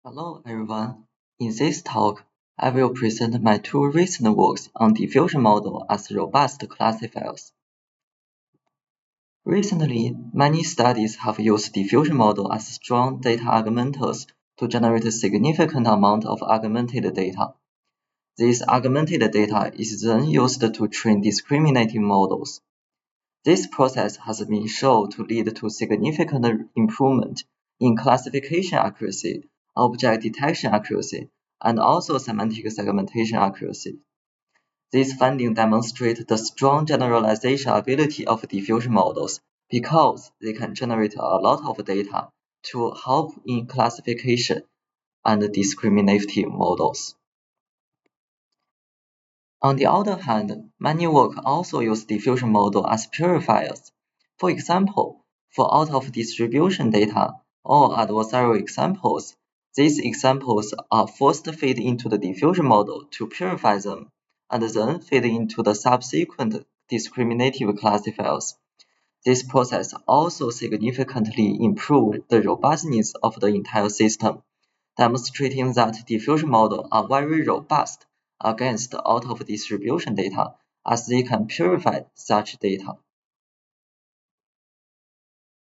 Hello everyone. In this talk, I will present my two recent works on diffusion model as robust classifiers. Recently, many studies have used diffusion model as strong data augmenters to generate a significant amount of augmented data. This augmented data is then used to train discriminating models. This process has been shown to lead to significant improvement in classification accuracy, object detection accuracy, and also semantic segmentation accuracy. These findings demonstrate the strong generalization ability of diffusion models because they can generate a lot of data to help in classification and discriminative models. On the other hand, many work also use diffusion model as purifiers. For example, for out-of-distribution data or adversarial examples, these examples are first fed into the diffusion model to purify them, and then fed into the subsequent discriminative classifiers. This process also significantly improved the robustness of the entire system, demonstrating that diffusion models are very robust against out-of-distribution data as they can purify such data.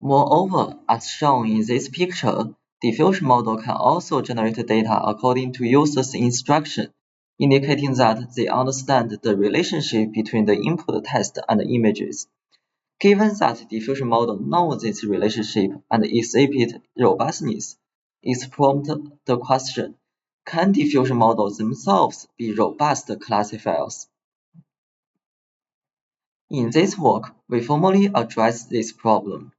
Moreover, as shown in this picture, diffusion model can also generate data according to users' instruction, indicating that they understand the relationship between the input text and the images. Given that diffusion model knows this relationship and exhibit robustness, it prompts the question, can diffusion models themselves be robust classifiers? In this work, we formally address this problem.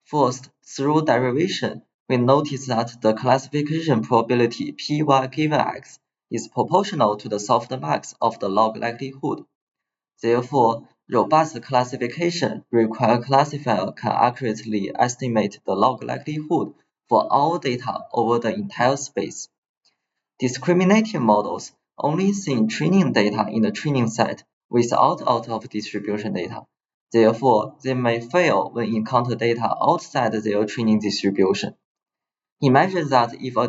First, through derivation, we notice that the classification probability Py given x is proportional to the softmax of the log likelihood. Therefore, robust classification requires a classifier can accurately estimate the log likelihood for all data over the entire space. Discriminating models only see training data in the training set without out-of-distribution data. Therefore, they may fail when encounter data outside their training distribution. Imagine that if a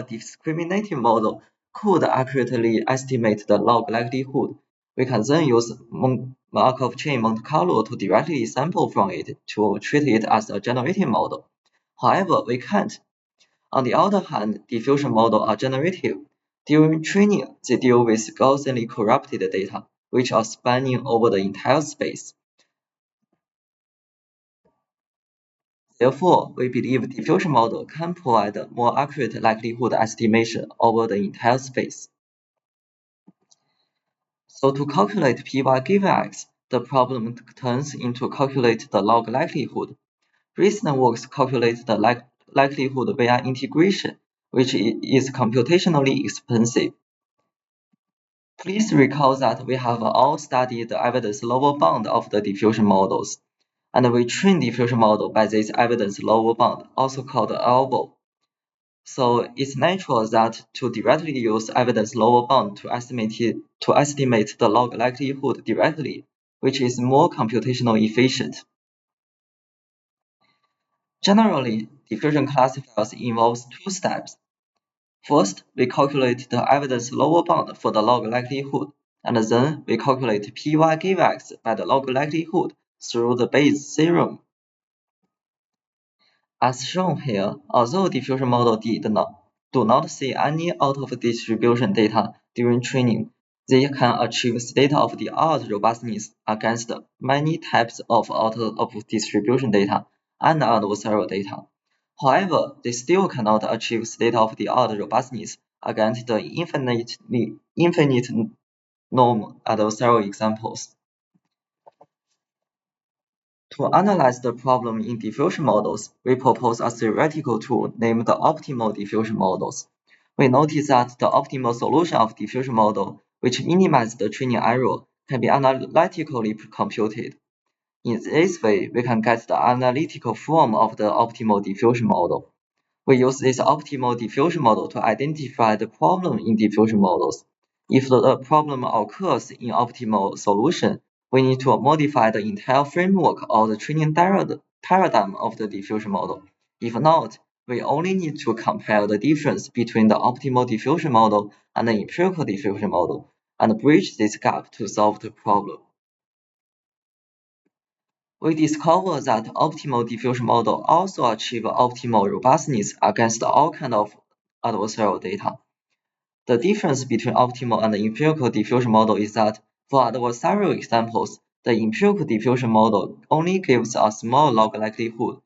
discriminating model could accurately estimate the log likelihood, we can then use Markov chain Monte Carlo to directly sample from it to treat it as a generative model. However, we can't. On the other hand, diffusion models are generative. During training, they deal with Gaussianly corrupted data, which are spanning over the entire space. Therefore, we believe diffusion model can provide a more accurate likelihood estimation over the entire space. So to calculate Py given x, the problem turns into calculate the log likelihood. Recent works calculate the likelihood via integration, which is computationally expensive. Please recall that we have all studied the evidence lower bound of the diffusion models, and we train diffusion model by this evidence lower bound, also called elbow. So it's natural that to directly use evidence lower bound to estimate the log likelihood directly, which is more computationally efficient. Generally, diffusion classifiers involves two steps. First, we calculate the evidence lower bound for the log likelihood, and then we calculate Py given x by the log likelihood through the Bayes theorem. As shown here, although diffusion model do not see any out-of-distribution data during training, they can achieve state-of-the-art robustness against many types of out-of-distribution data and adversarial data. However, they still cannot achieve state-of-the-art robustness against the infinite norm adversarial examples. To analyze the problem in diffusion models, we propose a theoretical tool named the optimal diffusion models. We notice that the optimal solution of diffusion model, which minimizes the training error, can be analytically computed. In this way, we can get the analytical form of the optimal diffusion model. We use this optimal diffusion model to identify the problem in diffusion models. If the problem occurs in optimal solution, we need to modify the entire framework or the training paradigm of the diffusion model. If not, we only need to compare the difference between the optimal diffusion model and the empirical diffusion model and bridge this gap to solve the problem. We discover that optimal diffusion model also achieve optimal robustness against all kinds of adversarial data. The difference between optimal and empirical diffusion model is that for adversarial examples, the empirical diffusion model only gives a small log likelihood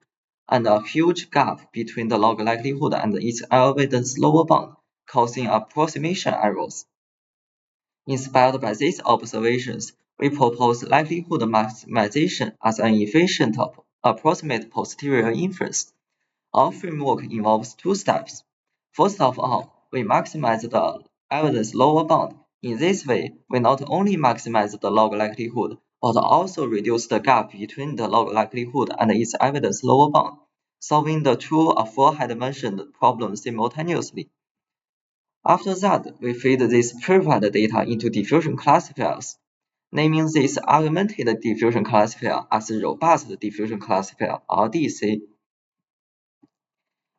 and a huge gap between the log likelihood and its evidence lower bound, causing approximation errors. Inspired by these observations, we propose likelihood maximization as an efficient approximate posterior inference. Our framework involves two steps. First of all, we maximize the evidence lower bound. In this way, we not only maximize the log likelihood, but also reduce the gap between the log likelihood and its evidence lower bound, solving the two aforementioned problems simultaneously. After that, we feed this purified data into diffusion classifiers, naming this augmented diffusion classifier as a robust diffusion classifier, RDC.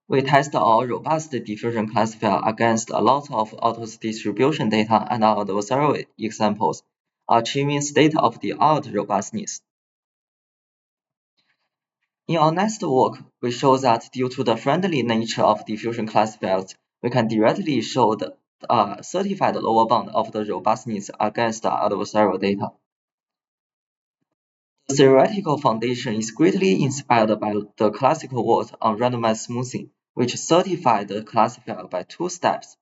We test our robust diffusion classifier against a lot of auto distribution data and adversarial examples, achieving state-of-the-art robustness. In our next work, we show that due to the friendly nature of diffusion classifiers, we can directly show the certified lower bound of the robustness against adversarial data. The theoretical foundation is greatly inspired by the classical work on randomized smoothing, which certified the classifier by two steps.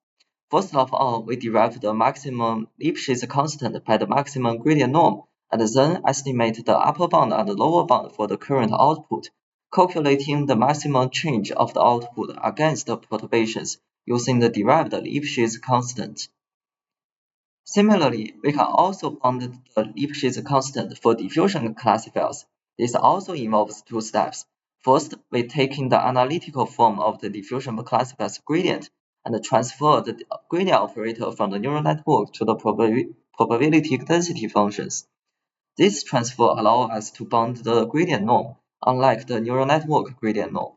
First of all, we derive the maximum Lipschitz constant by the maximum gradient norm, and then estimate the upper bound and the lower bound for the current output, calculating the maximum change of the output against the perturbations using the derived Lipschitz constant. Similarly, we can also bound the Lipschitz constant for diffusion classifiers. This also involves two steps. First, we take in the analytical form of the diffusion classifier's gradient and transfer the gradient operator from the neural network to the probability density functions. This transfer allows us to bound the gradient norm, unlike the neural network gradient norm.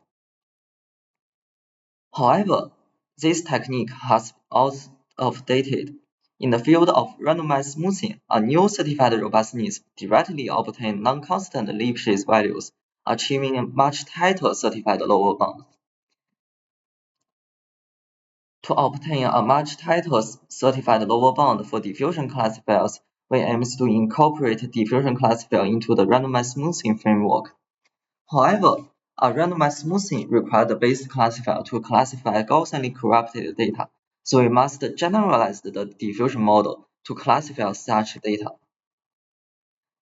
However, this technique has outdated. In the field of randomized smoothing, a new certified robustness directly obtains non-constant Lipschitz values, achieving a much tighter certified lower bound. To obtain a much tighter certified lower bound for diffusion classifiers, we aim to incorporate diffusion classifier into the randomized smoothing framework. However, a randomized smoothing requires the base classifier to classify Gaussianly corrupted data, so we must generalize the diffusion model to classify such data.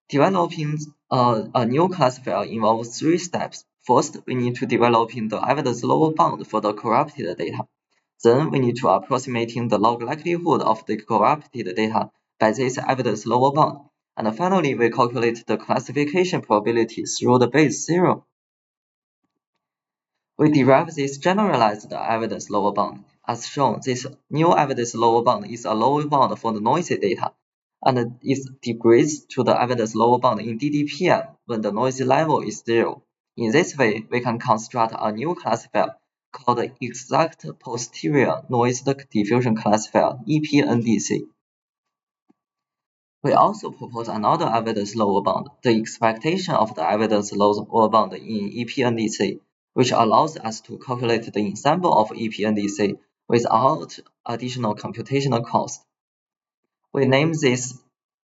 Developing a new classifier involves three steps. First, we need to develop the evidence lower bound for the corrupted data. Then we need to approximating the log likelihood of the corrupted data by this evidence lower bound. And finally, we calculate the classification probability through the Bayes theorem. We derive this generalized evidence lower bound. As shown, this new evidence lower bound is a lower bound for the noisy data, and it degrades to the evidence lower bound in DDPM when the noisy level is zero. In this way, we can construct a new classifier called the exact posterior noise diffusion classifier, EPNDC. We also propose another evidence lower bound, the expectation of the evidence lower bound in EPNDC, which allows us to calculate the ensemble of EPNDC without additional computational cost. We name this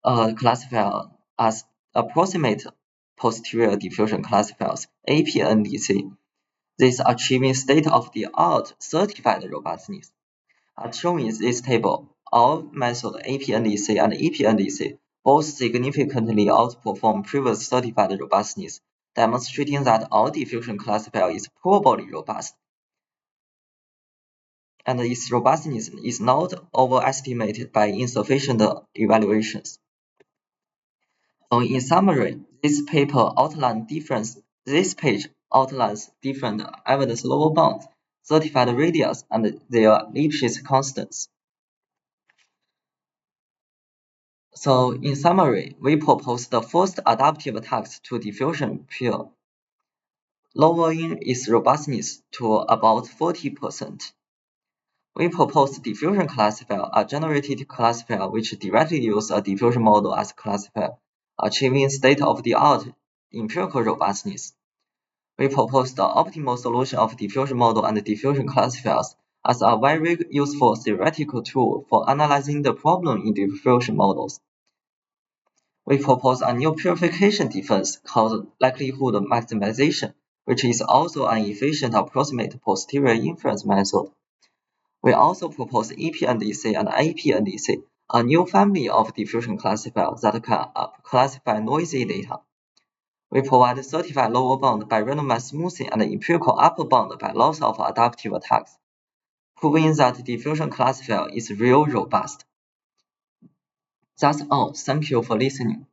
classifier as approximate posterior diffusion classifiers, APNDC. This achieving state-of-the-art certified robustness. As shown in this table, our method APNDC and EPNDC both significantly outperform previous certified robustness, demonstrating that our diffusion classifier is probably robust, and its robustness is not overestimated by insufficient evaluations. So in summary, this page outlines different evidence lower bounds, certified radius, and their Lipschitz constants. So in summary, we propose the first adaptive task to diffusion pure lowering its robustness to about 40%. We propose diffusion classifier, a generated classifier which directly uses a diffusion model as a classifier, achieving state-of-the-art empirical robustness. We propose the optimal solution of diffusion model and diffusion classifiers as a very useful theoretical tool for analyzing the problem in diffusion models. We propose a new purification defense called likelihood maximization, which is also an efficient approximate posterior inference method. We also propose EP&EC and AP&EC, a new family of diffusion classifiers that can classify noisy data. We provide certified lower bound by randomized smoothing and empirical upper bound by loss of adaptive attacks, proving that diffusion classifier is real robust. That's all. Thank you for listening.